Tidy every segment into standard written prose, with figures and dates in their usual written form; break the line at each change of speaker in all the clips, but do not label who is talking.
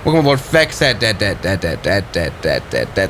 Welcome aboard Fex.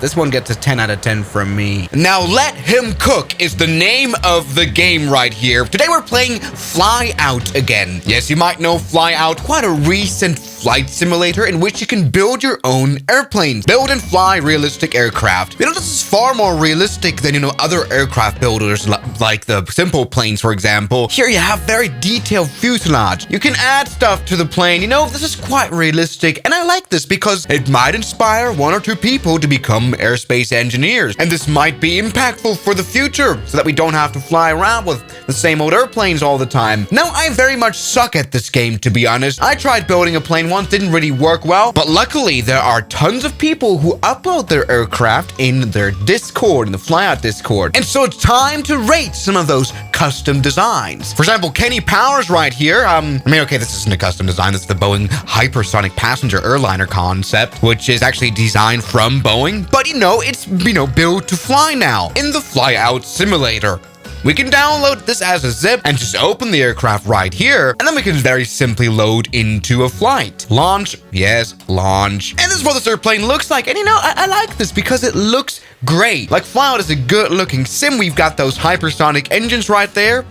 This one gets a 10 out of 10 from me. Now, Let Him Cook is the name of the game right here. Today we're playing Flyout again. Yes, you might know Flyout, quite a recent flight simulator in which you can build your own airplanes. Build and fly realistic aircraft. You know, this is far more realistic than, other aircraft builders like the simple planes, for example. Here you have very detailed fuselage. You can add stuff to the plane. This is quite realistic, and I like this because it might inspire one or two people to become airspace engineers. And this might be impactful for the future so that we don't have to fly around with the same old airplanes all the time. Now, I very much suck at this game, to be honest. I tried building a plane once, didn't really work well, but luckily there are tons of people who upload their aircraft in their Discord, in the Flyout Discord. And so it's time to rate some of those custom designs. For example, Kenny Powers right here. Okay, this isn't a custom design. This is the Boeing hypersonic passenger airliner concept, which is actually designed from Boeing, but it's built to fly now in the Flyout simulator. We can download this as a zip and just open the aircraft right here, and then we can very simply load into a flight. Launch, yes, launch. And this is what this airplane looks like. And I like this because it looks great. Like, Flyout is a good looking sim. We've got those hypersonic engines right there.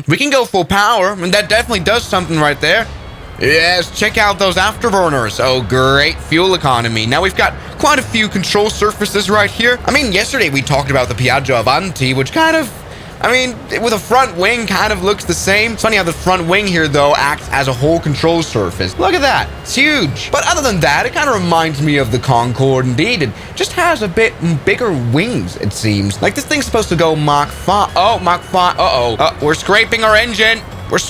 We can go full power, and that definitely does something right there. Yes, check out those afterburners. Oh, great fuel economy. Now we've got quite a few control surfaces right here. Yesterday we talked about the Piaggio Avanti, which with a front wing kind of looks the same. It's funny how the front wing here, though, acts as a whole control surface. Look at that. It's huge. But other than that, it kind of reminds me of the Concorde indeed. It just has a bit bigger wings, it seems. Like, this thing's supposed to go Mach 5. Oh, Mach 5. We're scraping our engine.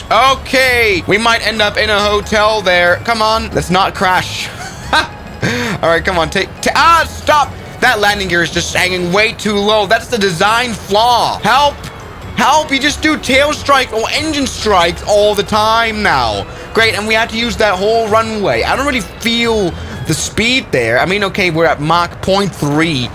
Okay. We might end up in a hotel there. Come on. Let's not crash. All right, come on. Stop. That landing gear is just hanging way too low. That's the design flaw. Help. You just do tail strikes or engine strikes all the time now. Great, and we had to use that whole runway. I don't really feel the speed there. Okay, we're at Mach 0.3.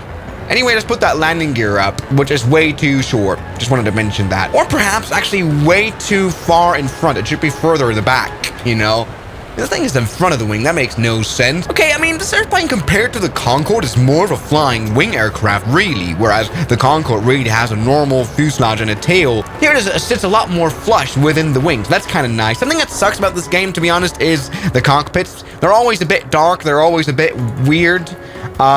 Anyway, let's put that landing gear up, which is way too short. Just wanted to mention that. Or perhaps actually way too far in front. It should be further in the back, The thing is in front of the wing. That makes no sense. Okay, this airplane compared to the Concorde is more of a flying wing aircraft, really, whereas the Concorde really has a normal fuselage and a tail. Here it sits a lot more flush within the wings. That's kind of nice. Something that sucks about this game, to be honest, is the cockpits. They're always a bit dark. They're always a bit weird.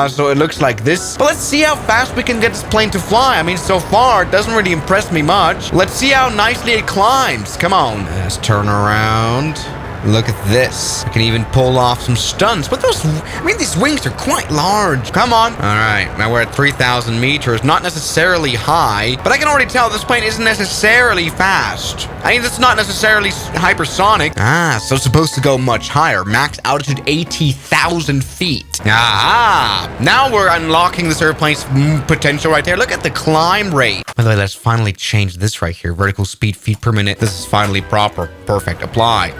So it looks like this. But let's see how fast we can get this plane to fly. So far, it doesn't really impress me much. Let's see how nicely it climbs. Come on. Let's turn around. Look at this. I can even pull off some stunts. But these wings are quite large. Come on. All right. Now we're at 3,000 meters. Not necessarily high, but I can already tell this plane isn't necessarily fast. It's not necessarily hypersonic. So it's supposed to go much higher. Max altitude 80,000 feet. Now we're unlocking this airplane's potential right there. Look at the climb rate. By the way, let's finally change this right here. Vertical speed, feet per minute. This is finally proper. Perfect. Apply.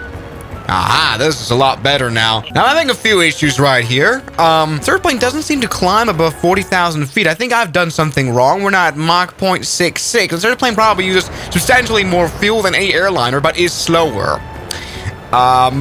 This is a lot better now. Now, I'm having a few issues right here. This airplane doesn't seem to climb above 40,000 feet. I think I've done something wrong. We're not at Mach 0.66. This airplane probably uses substantially more fuel than any airliner, but is slower.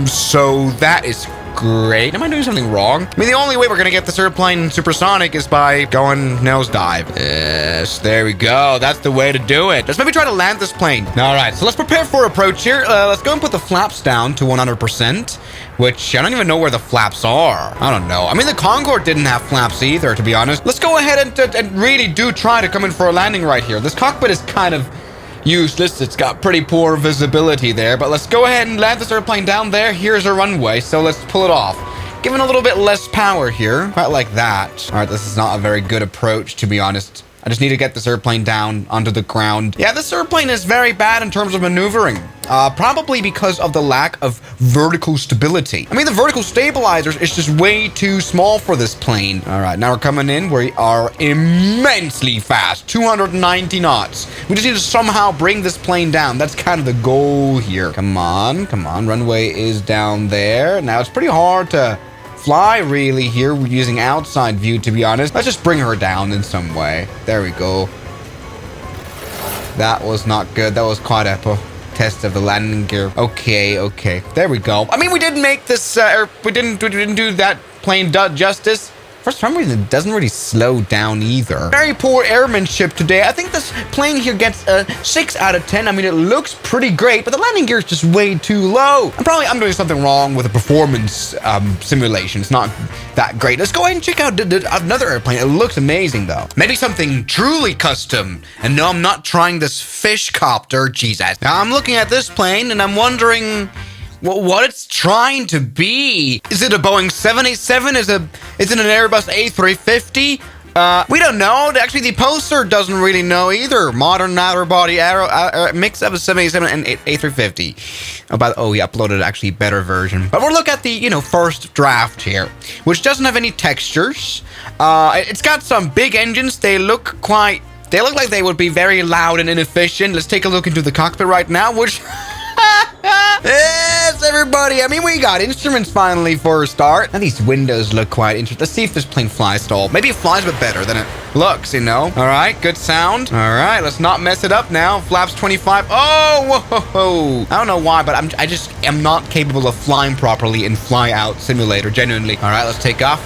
So that is great. Am I doing something wrong? The only way we're gonna get this airplane supersonic is by going nosedive. Yes, there we go. That's the way to do it. Let's maybe try to land this plane. All right, so let's prepare for approach here. Let's go and put the flaps down to 100%, which I don't even know where the flaps are. I don't know. The Concorde didn't have flaps either, to be honest. Let's go ahead and really do try to come in for a landing right here. This cockpit is kind of useless. It's got pretty poor visibility there, but let's go ahead and land this airplane down there. Here's our runway, so let's pull it off. Giving a little bit less power here, quite like that. All right, this is not a very good approach, to be honest. I just need to get this airplane down onto the ground. Yeah, this airplane is very bad in terms of maneuvering. Probably because of the lack of vertical stability. The vertical stabilizers is just way too small for this plane. All right, now we're coming in. We are immensely fast, 290 knots. We just need to somehow bring this plane down. That's kind of the goal here. Come on. Runway is down there. Now, it's pretty hard to fly really here. We're using outside view, to be honest. Let's just bring her down in some way. There we go. That was not good. That was quite test of the landing gear. Okay. There we go. I mean, we didn't make this, we didn't do that plane justice. For some reason, it doesn't really slow down either. Very poor airmanship today. I think this plane here gets a 6 out of 10. I mean, it looks pretty great, but the landing gear is just way too low. I'm doing something wrong with the performance simulation. It's not that great. Let's go ahead and check out another airplane. It looks amazing, though. Maybe something truly custom. And no, I'm not trying this fish copter. Jesus. Now, I'm looking at this plane, and I'm wondering what it's trying to be. Is it a Boeing 787? Is it an Airbus A350? We don't know. Actually, the poster doesn't really know either. Modern narrow body mix up of 787 and A350. Oh, he uploaded actually a better version. But we'll look at the, first draft here, which doesn't have any textures. It's got some big engines. They look like they would be very loud and inefficient. Let's take a look into the cockpit right now, which yes, everybody. I mean, we got instruments finally for a start. Now these windows look quite interesting. Let's see if this plane flies at all. Maybe it flies a bit better than it looks, All right, good sound. All right, let's not mess it up now. Flaps 25. Oh, whoa. I don't know why, but I just am not capable of flying properly in Flyout Simulator, genuinely. All right, let's take off.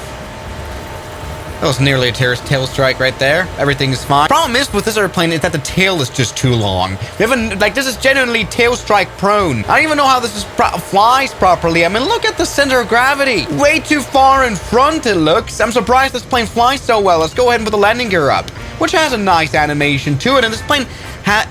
That was nearly a tail strike right there. Everything is fine. Problem is with this airplane is that the tail is just too long. This is genuinely tail strike prone. I don't even know how this flies properly. I mean, look at the center of gravity. Way too far in front it looks. I'm surprised this plane flies so well. Let's go ahead and put the landing gear up, which has a nice animation to it. And this plane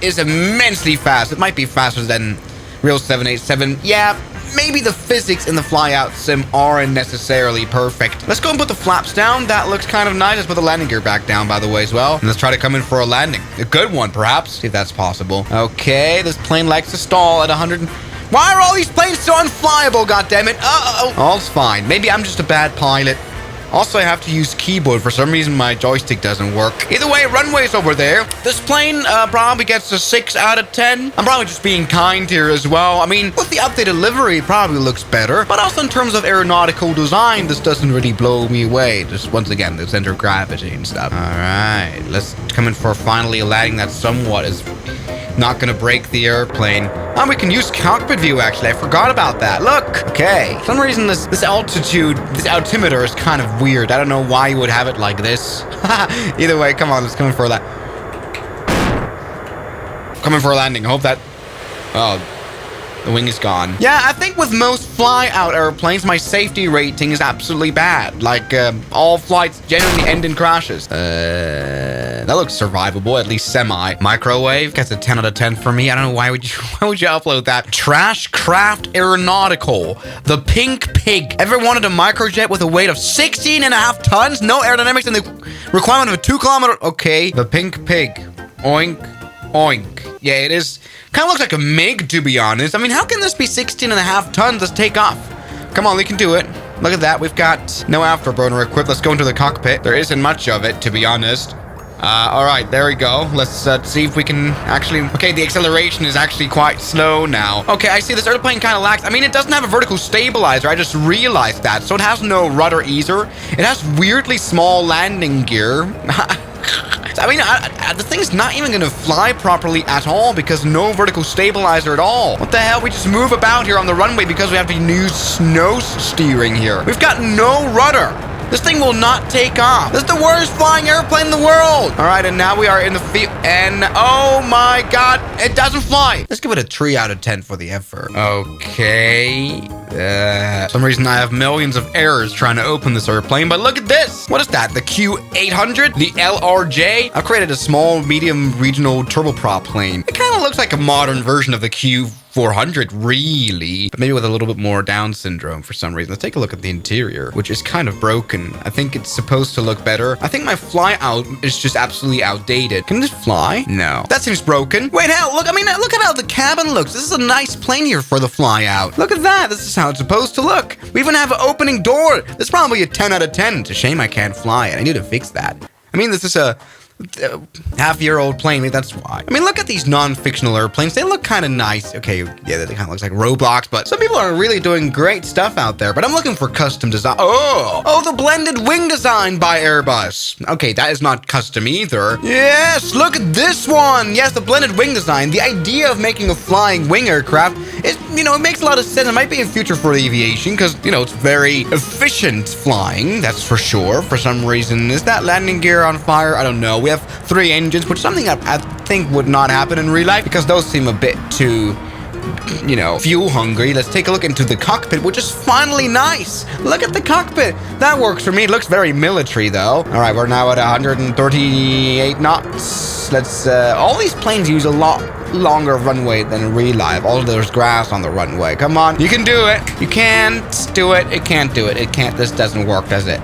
is immensely fast. It might be faster than real 787. Yeah. Maybe the physics in the Flyout sim aren't necessarily perfect. Let's go and put the flaps down. That looks kind of nice. Let's put the landing gear back down, by the way, as well. And let's try to come in for a landing. A good one, perhaps. See if that's possible. Okay, this plane likes to stall at 100. Why are all these planes so unflyable, goddammit? Uh-oh. All's fine. Maybe I'm just a bad pilot. Also, I have to use keyboard. For some reason, my joystick doesn't work. Either way, runway's over there. This plane probably gets a 6 out of 10. I'm probably just being kind here as well. I mean, with the updated livery, it probably looks better. But also in terms of aeronautical design, this doesn't really blow me away. Just once again, the center of gravity and stuff. All right, let's come in for finally a landing that somewhat is not gonna break the airplane. And we can use cockpit view, actually. I forgot about that. Look. Okay. For some reason, this altimeter is kind of weird. I don't know why you would have it like this. Either way, come on. Let's come in for that. Come in for a landing. I hope that... Oh, the wing is gone. Yeah, I think with most fly-out airplanes, my safety rating is absolutely bad. Like, all flights generally end in crashes. That looks survivable, at least semi. Microwave gets a 10 out of 10 for me. I don't know why would you upload that? Trash Craft Aeronautical. The Pink Pig. Ever wanted a microjet with a weight of 16.5 tons? No aerodynamics and the requirement of a 2 kilometer... Okay. The Pink Pig. Oink. Oink. Yeah, it is... Kind of looks like a MiG, to be honest. I mean, how can this be 16.5 tons? Let's take off. Come on, we can do it. Look at that. We've got no afterburner equipped. Let's go into the cockpit. There isn't much of it, to be honest. All right, there we go. Let's see if we can actually... Okay, the acceleration is actually quite slow now. Okay, I see this airplane kind of lacks... I mean, it doesn't have a vertical stabilizer. I just realized that. So it has no rudder either. It has weirdly small landing gear. I mean, the thing's not even going to fly properly at all because no vertical stabilizer at all. What the hell? We just move about here on the runway because we have to use snow steering here. We've got no rudder. This thing will not take off. This is the worst flying airplane in the world. All right, and now we are in the field. And oh my God, it doesn't fly. Let's give it a 3 out of 10 for the effort. Okay. For some reason, I have millions of errors trying to open this airplane, but look at this. What is that? The Q800? The LRJ? I've created a small, medium regional turboprop plane. It kind of looks like a modern version of the Q400, really, but maybe with a little bit more Down syndrome for some reason. Let's take a look at the interior, which is kind of broken. I think it's supposed to look better. I think my Flyout is just absolutely outdated. Can this fly? No. That seems broken. Wait, hell, look, I mean, look at how the cabin looks. This is a nice plane here for the Flyout. Look at that. This is how it's supposed to look. We even have an opening door. This is probably a 10 out of 10. It's a shame I can't fly it. I need to fix that. I mean, this is a half-year-old plane. Maybe that's why. I mean, look at these non-fictional airplanes. They look kind of nice. Okay, yeah, they kind of looks like Roblox, but some people are really doing great stuff out there. But I'm looking for custom design. Oh, the blended wing design by Airbus. Okay, that is not custom either. Yes, look at this one. Yes, the blended wing design. The idea of making a flying wing aircraft is, it makes a lot of sense. It might be a future for aviation because, it's very efficient flying. That's for sure. For some reason, is that landing gear on fire? I don't know. We have 3 engines, which is something I think would not happen in real life because those seem a bit too, fuel hungry. Let's take a look into the cockpit, which is finally nice. Look at the cockpit. That works for me. It looks very military, though. All right, we're now at 138 knots. Let's, all these planes use a lot longer runway than in real life. All there's grass on the runway. Come on, you can do it. You can't do it. It can't do it. It can't. This doesn't work, does it?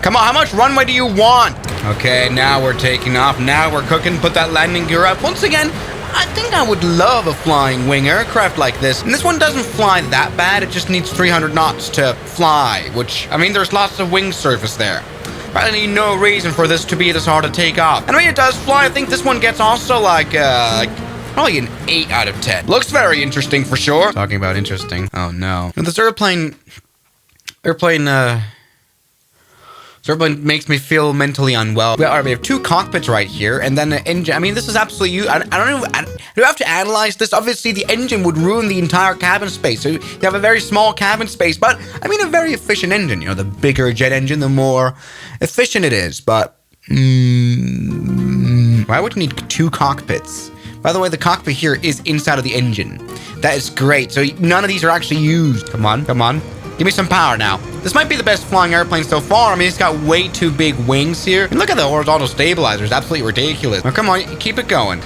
Come on, how much runway do you want? Okay, now we're taking off. Now we're cooking. Put that landing gear up. Once again, I think I would love a flying wing aircraft like this. And this one doesn't fly that bad. It just needs 300 knots to fly, which, there's lots of wing surface there. I need no reason for this to be this hard to take off. And it does fly. I think this one gets also like probably an 8 out of 10. Looks very interesting for sure. Talking about interesting. Oh no. This airplane makes me feel mentally unwell. We have 2 cockpits right here, and then the engine. This is absolutely. I don't know. Do I have to analyze this? Obviously, the engine would ruin the entire cabin space. So you have a very small cabin space, but a very efficient engine. The bigger jet engine, the more efficient it is. But why would you need 2 cockpits? By the way, the cockpit here is inside of the engine. That is great. So none of these are actually used. Come on. Give me some power now. This might be the best flying airplane so far. It's got way too big wings here. And look at the horizontal stabilizers. Absolutely ridiculous. Now, come on. Keep it going.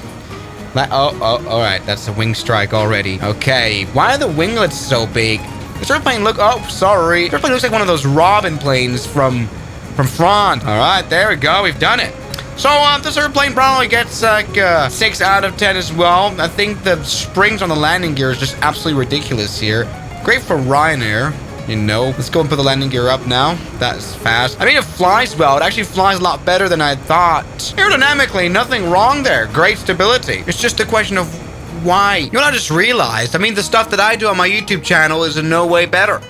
All right. That's a wing strike already. Okay. Why are the winglets so big? This airplane sorry. This airplane looks like one of those Robin planes from France. All right. There we go. We've done it. So, this airplane probably gets like 6 out of 10 as well. I think the springs on the landing gear is just absolutely ridiculous here. Great for Ryanair. Let's go and put the landing gear up now. That's fast. It flies well. It actually flies a lot better than I thought. Aerodynamically, nothing wrong there. Great stability. It's just a question of why. I just realized, the stuff that I do on my YouTube channel is in no way better.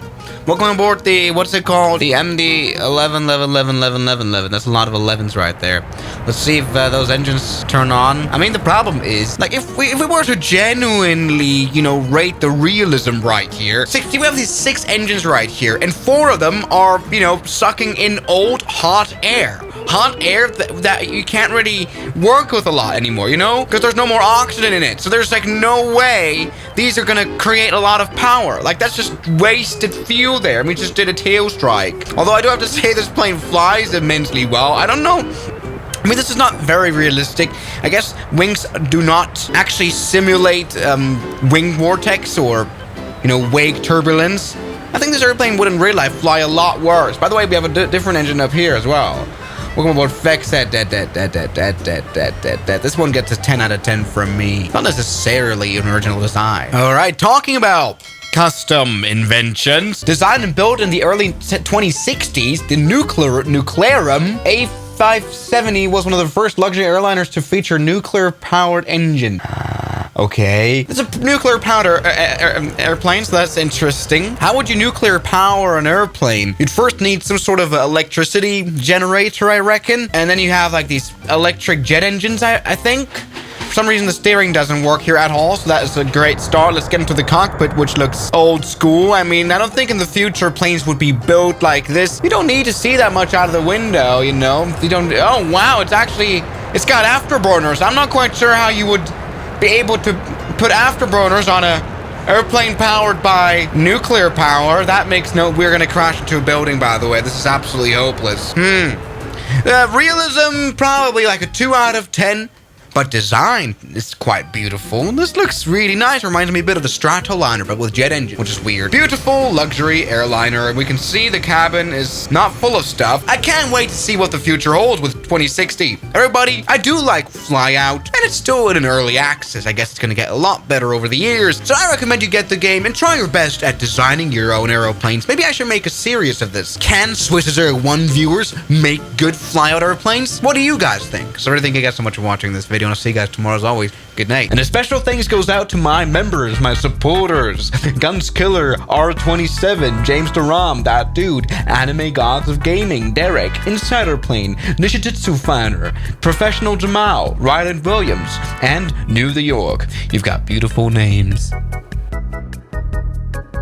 Welcome aboard the, what's it called? The MD 11. That's a lot of 11s right there. Let's see if those engines turn on. The problem is, if we were to genuinely, rate the realism right here, we have these 6 engines right here, and 4 of them are, sucking in old hot air. Hot air that you can't really work with a lot anymore, because there's no more oxygen in it. So there's no way these are gonna create a lot of power. That's just wasted fuel there. We just did a tail strike. Although I do have to say this plane flies immensely well. I don't know. This is not very realistic. I guess wings do not actually simulate wing vortex or, wake turbulence. I think this airplane would in real life fly a lot worse. By the way, we have a different engine up here as well. Welcome aboard Vex. This one gets a 10 out of 10 from me. Not necessarily an original design. All right, talking about custom inventions. Designed and built in the early 2060s, the Nuclearum A570 was one of the first luxury airliners to feature nuclear-powered engine. Okay. It's a nuclear-powered airplane, so that's interesting. How would you nuclear power an airplane? You'd first need some sort of electricity generator, I reckon. And then you have these electric jet engines, I think. For some reason, the steering doesn't work here at all, so that is a great start. Let's get into the cockpit, which looks old school. I don't think in the future planes would be built like this. You don't need to see that much out of the window, You don't. Oh, wow. It's got afterburners. I'm not quite sure how you would be able to put afterburners on a airplane powered by nuclear power. That makes we're gonna crash into a building, by the way. This is absolutely hopeless. Realism, probably like a 2 out of 10. but design is quite beautiful. This looks really nice. Reminds me a bit of the Stratoliner, but with jet engine, which is weird. Beautiful luxury airliner. We can see the cabin is not full of stuff. I can't wait to see what the future holds with 2060. Everybody, I do like Flyout, and it's still in an early access. I guess it's going to get a lot better over the years. So I recommend you get the game and try your best at designing your own aeroplanes. Maybe I should make a series of this. Can Swiss 1 viewers make good Flyout airplanes? What do you guys think? So I really thank you guys so much for watching this video, and I'll see you guys tomorrow as always. Good night. And a special thanks goes out to my members, my supporters, Guns Killer, R27, James Duram, That Dude, Anime Gods of Gaming, Derek, Insider Plane, Nishijutsu Finder, Professional Jamal, Ryland Williams, and New the York. You've got beautiful names.